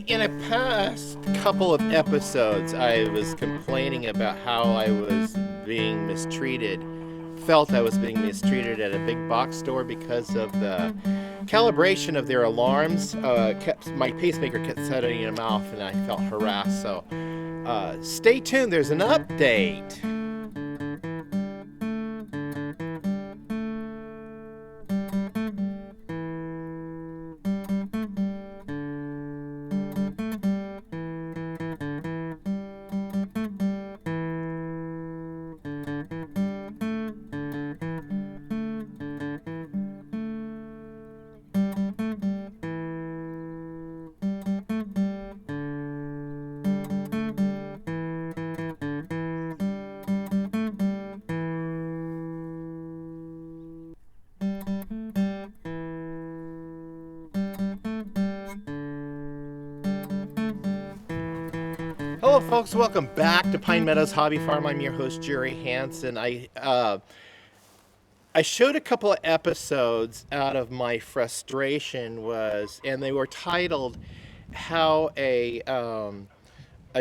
In a past couple of episodes, I was complaining about how I was being mistreated, felt I was being mistreated at a big box store because of the calibration of their alarms. My pacemaker kept setting them off, and I felt harassed. So, stay tuned. There's an update. Hello, folks. Welcome back to Pine Meadows Hobby Farm. I'm your host, Jerry Hansen. I showed a couple of episodes out of my frustration and they were titled "How a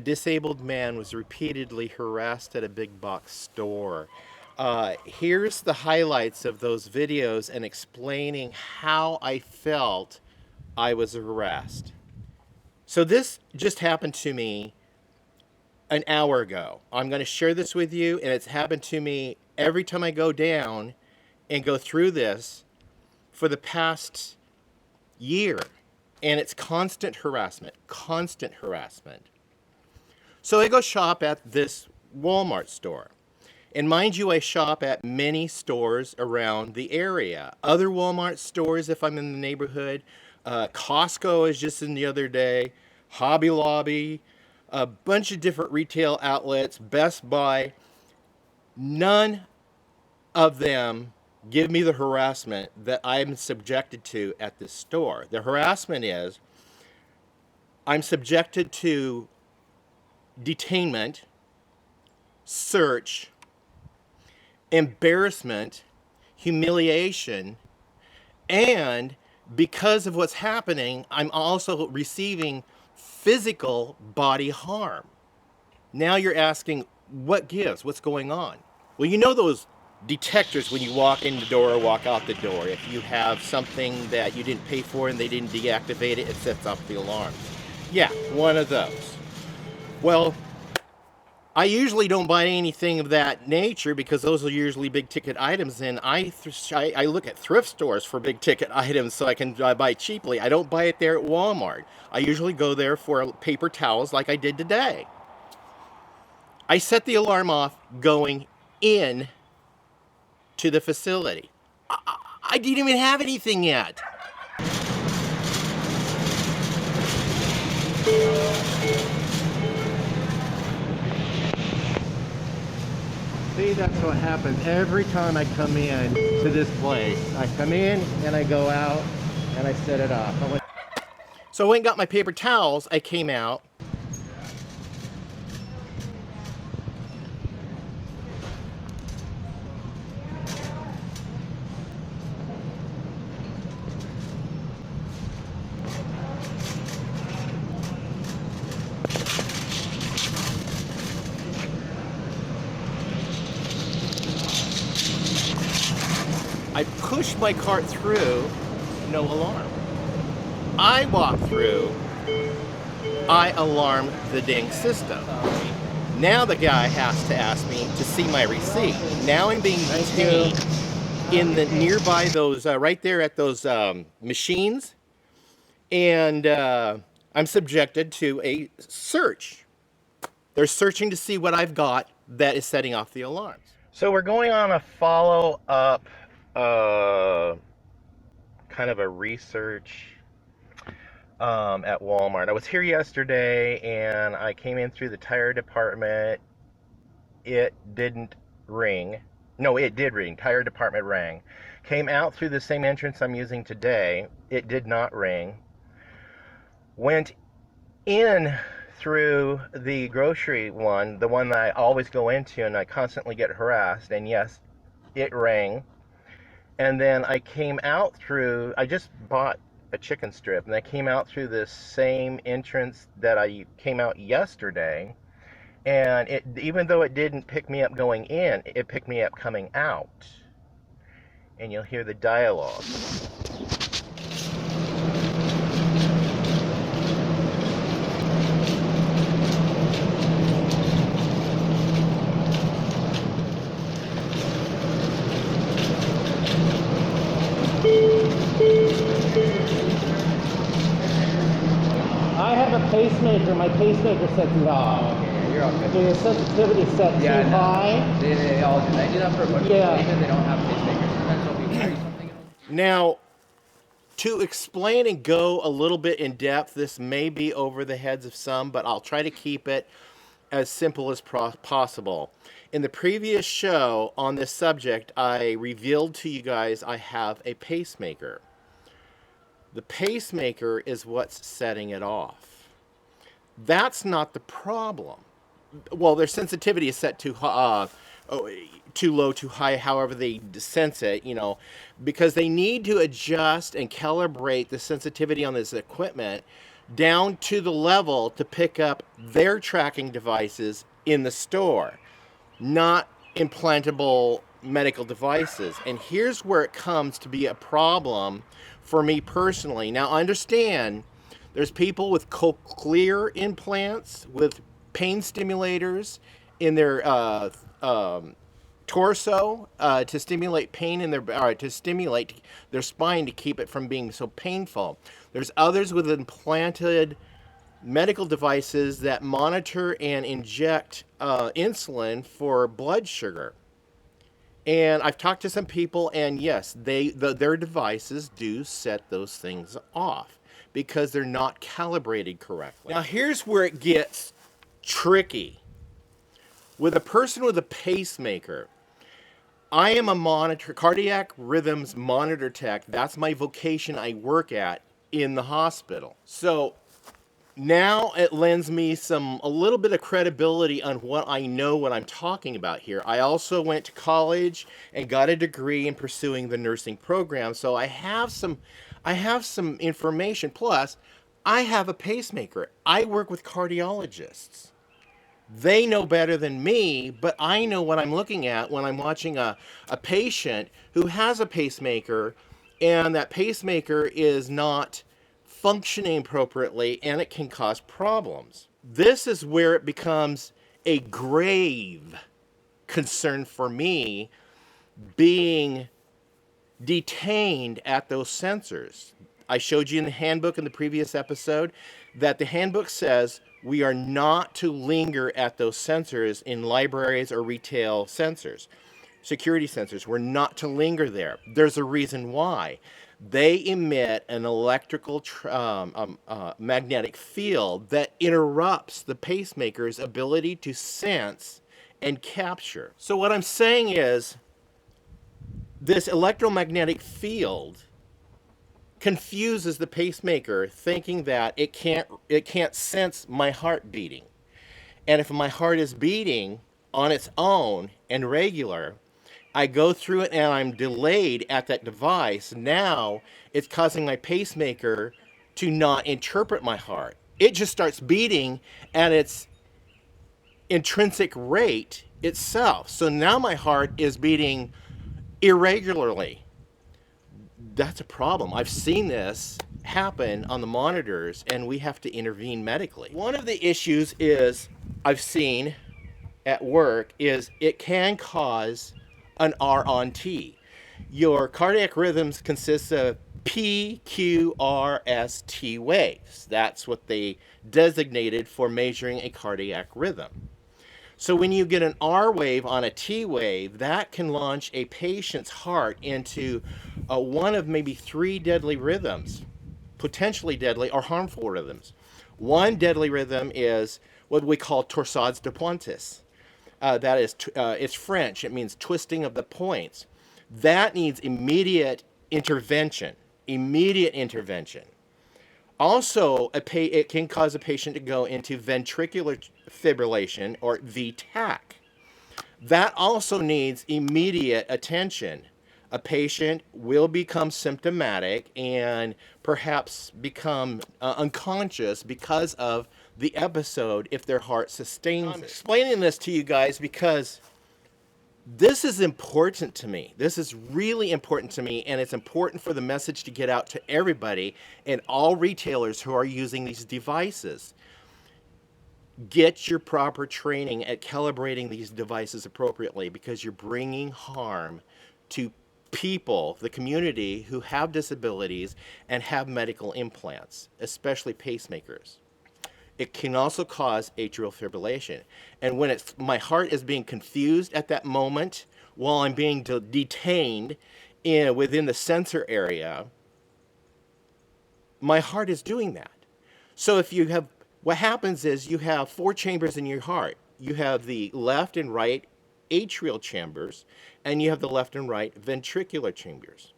Disabled Man Was Repeatedly Harassed at a Big Box Store." Here's the highlights of those videos and explaining how I felt I was harassed. So this just happened to me an hour ago. I'm going to share this with you, and it's happened to me every time I go down and go through this for the past year. And it's constant harassment, constant harassment. So I go shop at this Walmart store. And mind you, I shop at many stores around the area. Other Walmart stores if I'm in the neighborhood. Costco is just in the other day. Hobby Lobby. A bunch of different retail outlets, Best Buy. None of them give me the harassment that I'm subjected to at this store. The harassment is I'm subjected to detainment, search, embarrassment, humiliation, and because of what's happening, I'm also receiving physical body harm. Now you're asking, what gives? What's going on? Well, you know those detectors when you walk in the door or walk out the door. If you have something that you didn't pay for and they didn't deactivate it, it sets off the alarms. Yeah, one of those. Well, I usually don't buy anything of that nature because those are usually big ticket items, and I look at thrift stores for big ticket items so I can buy cheaply. I don't buy it there at Walmart. I usually go there for paper towels like I did today. I set the alarm off going in to the facility. I didn't even have anything yet. See, that's what happens every time I come in to this place. I come in and I go out and I set it off. So I went and got my paper towels. I came out. I pushed my cart through, no alarm. I walk through, I alarm the dang system. Now the guy has to ask me to see my receipt. Now I'm being detained in the nearby those, right there at those machines. And I'm subjected to a search. They're searching to see what I've got that is setting off the alarms. So we're going on a follow-up kind of a research at Walmart. I was here yesterday and I came in through the tire department. It didn't ring. No, it did ring. Tire department rang. Came out through the same entrance I'm using today. It did not ring. Went in through the grocery one, the one that I always go into and I constantly get harassed, and yes, it rang. And then I came out through, I just bought a chicken strip, and I came out through this same entrance that I came out yesterday, and it, even though it didn't pick me up going in, it picked me up coming out. And you'll hear the dialogue. I have a pacemaker. My pacemaker sets it off. Oh, okay, you're all good. So the sensitivity is set too high. They all do. They do that for a bunch of Yeah. places. They don't have pacemakers. Sometimes they'll be carry something. Now, to explain and go a little bit in depth, this may be over the heads of some, but I'll try to keep it as simple as possible. In the previous show on this subject, I revealed to you guys I have a pacemaker. The pacemaker is what's setting it off. That's not the problem. Well, their sensitivity is set too low, too high, however they sense it, you know, because they need to adjust and calibrate the sensitivity on this equipment down to the level to pick up their tracking devices in the store, not implantable medical devices. And here's where it comes to be a problem for me personally. Now, I understand there's people with cochlear implants, with pain stimulators in their torso to stimulate pain in their, to stimulate their spine to keep it from being so painful. There's others with implanted medical devices that monitor and inject insulin for blood sugar. And I've talked to some people, and yes, their devices do set those things off because they're not calibrated correctly. Now, here's where it gets tricky. With a person with a pacemaker, I am a cardiac rhythms monitor tech. That's my vocation I work at in the hospital. So now it lends me a little bit of credibility on what I know what I'm talking about here. I also went to college and got a degree in pursuing the nursing program, so I have some information. Plus, I have a pacemaker. I work with cardiologists. They know better than me, but I know what I'm looking at when I'm watching a patient who has a pacemaker, and that pacemaker is not functioning appropriately, and it can cause problems. This is where it becomes a grave concern for me, being detained at those sensors. I showed you in the handbook in the previous episode that the handbook says we are not to linger at those sensors in libraries or retail sensors, security sensors. We're not to linger there. There's a reason why. They emit an electrical magnetic field that interrupts the pacemaker's ability to sense and capture. So what I'm saying is, this electromagnetic field confuses the pacemaker, thinking that it can't sense my heart beating. And if my heart is beating on its own and regular, I go through it and I'm delayed at that device. Now it's causing my pacemaker to not interpret my heart. It just starts beating at its intrinsic rate itself. So now my heart is beating irregularly. That's a problem. I've seen this happen on the monitors, and we have to intervene medically. One of the issues is I've seen at work is it can cause an R on T. Your cardiac rhythms consists of P, Q, R, S, T waves. That's what they designated for measuring a cardiac rhythm. So when you get an R wave on a T wave, that can launch a patient's heart into one of maybe 3 deadly rhythms, potentially deadly or harmful rhythms. One deadly rhythm is what we call torsades de pointes. That is, it's French. It means twisting of the points. That needs immediate intervention. Immediate intervention. Also, it can cause a patient to go into ventricular fibrillation, or VTAC. That also needs immediate attention. A patient will become symptomatic and perhaps become unconscious because of the episode if their heart sustains it. I'm explaining this to you guys because this is important to me. This is really important to me, and it's important for the message to get out to everybody and all retailers who are using these devices. Get your proper training at calibrating these devices appropriately, because you're bringing harm to people, the community, who have disabilities and have medical implants, especially pacemakers. It can also cause atrial fibrillation. And when my heart is being confused at that moment while I'm being detained within the sensor area, my heart is doing that. So what happens is you have 4 chambers in your heart. You have the left and right atrial chambers, and you have the left and right ventricular chambers.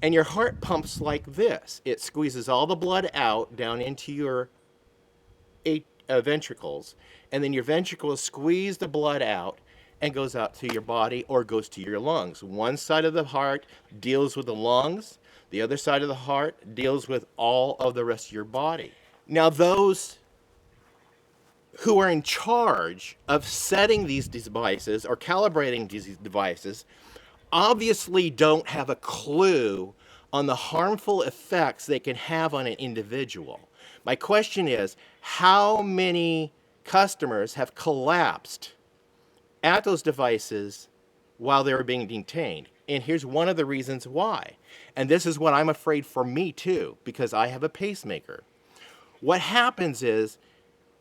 And your heart pumps like this. It squeezes all the blood out down into your ventricles, and then your ventricles squeeze the blood out and goes out to your body or goes to your lungs. One side of the heart deals with the lungs, the other side of the heart deals with all of the rest of your body. Now, those who are in charge of setting these devices or calibrating these devices obviously don't have a clue on the harmful effects they can have on an individual. My question is, how many customers have collapsed at those devices while they were being detained? And here's one of the reasons why. And this is what I'm afraid for me too, because I have a pacemaker. What happens is,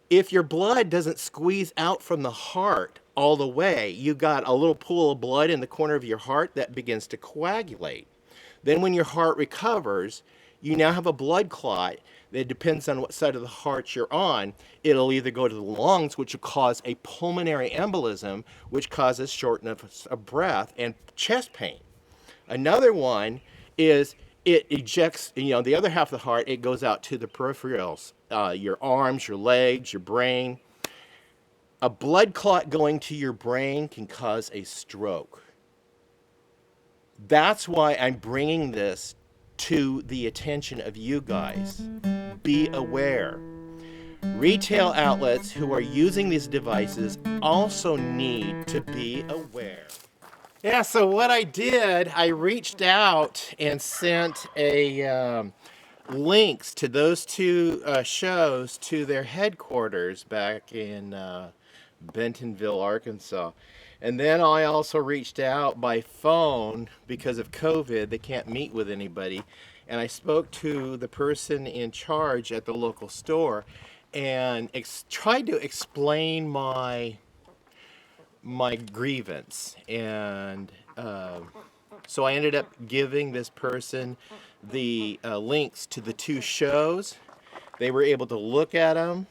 if your blood doesn't squeeze out from the heart all the way, you got a little pool of blood in the corner of your heart that begins to coagulate. Then when your heart recovers, you now have a blood clot. It depends on what side of the heart you're on. It'll either go to the lungs, which will cause a pulmonary embolism, which causes shortness of breath and chest pain. Another one is it ejects, the other half of the heart, it goes out to the peripherals, your arms, your legs, your brain. A blood clot going to your brain can cause a stroke. That's why I'm bringing this to the attention of you guys. Be aware. Retail outlets who are using these devices also need to be aware. Yeah, so what I did, I reached out and sent links to those 2 shows to their headquarters back in Bentonville, Arkansas. And then I also reached out by phone because of COVID. They can't meet with anybody. And I spoke to the person in charge at the local store and tried to explain my grievance. And so I ended up giving this person the links to the 2 shows. They were able to look at them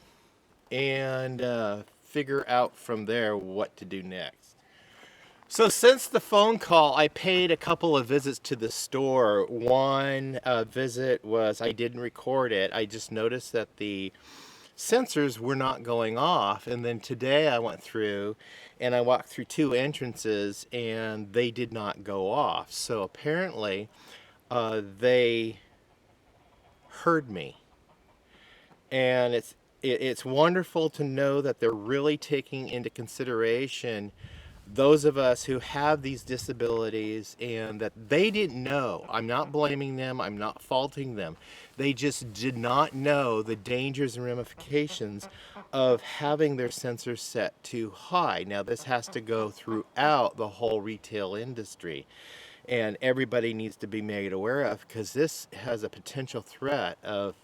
and figure out from there what to do next. So since the phone call, I paid a couple of visits to the store. One visit was, I didn't record it. I just noticed that the sensors were not going off. And then today I went through and I walked through 2 entrances and they did not go off. So apparently they heard me. And it's wonderful to know that they're really taking into consideration those of us who have these disabilities and that they didn't know. I'm not blaming them. I'm not faulting them. They just did not know the dangers and ramifications of having their sensors set too high. Now, this has to go throughout the whole retail industry, and everybody needs to be made aware of, because this has a potential threat of,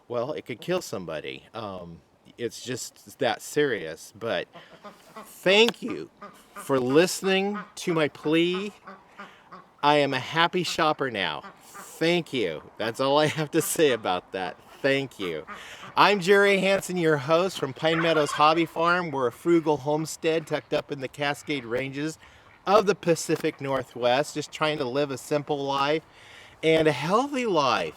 well, it could kill somebody. It's just that serious. But thank you for listening to my plea. I am a happy shopper now. Thank you. That's all I have to say about that. Thank you. I'm Jerry Hansen, your host from Pine Meadows Hobby Farm. We're a frugal homestead tucked up in the Cascade Ranges of the Pacific Northwest, just trying to live a simple life and a healthy life.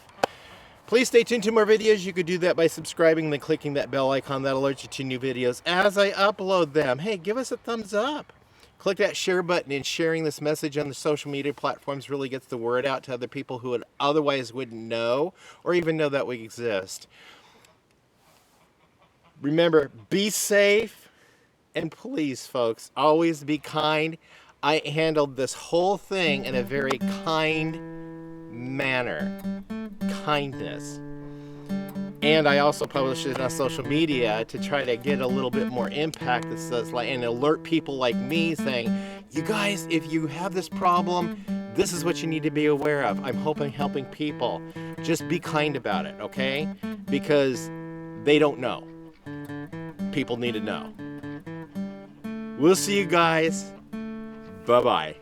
Please stay tuned to more videos. You could do that by subscribing and then clicking that bell icon that alerts you to new videos as I upload them. Hey, give us a thumbs up. Click that share button, and sharing this message on the social media platforms really gets the word out to other people who would otherwise wouldn't know or even know that we exist. Remember, be safe, and please, folks, always be kind. I handled this whole thing in a very kind manner. Kindness. And I also published it on social media to try to get a little bit more impact that says, like, and alert people like me saying, you guys, if you have this problem, this is what you need to be aware of. I'm helping people. Just be kind about it, okay? Because they don't know. People need to know. We'll see you guys. Bye-bye.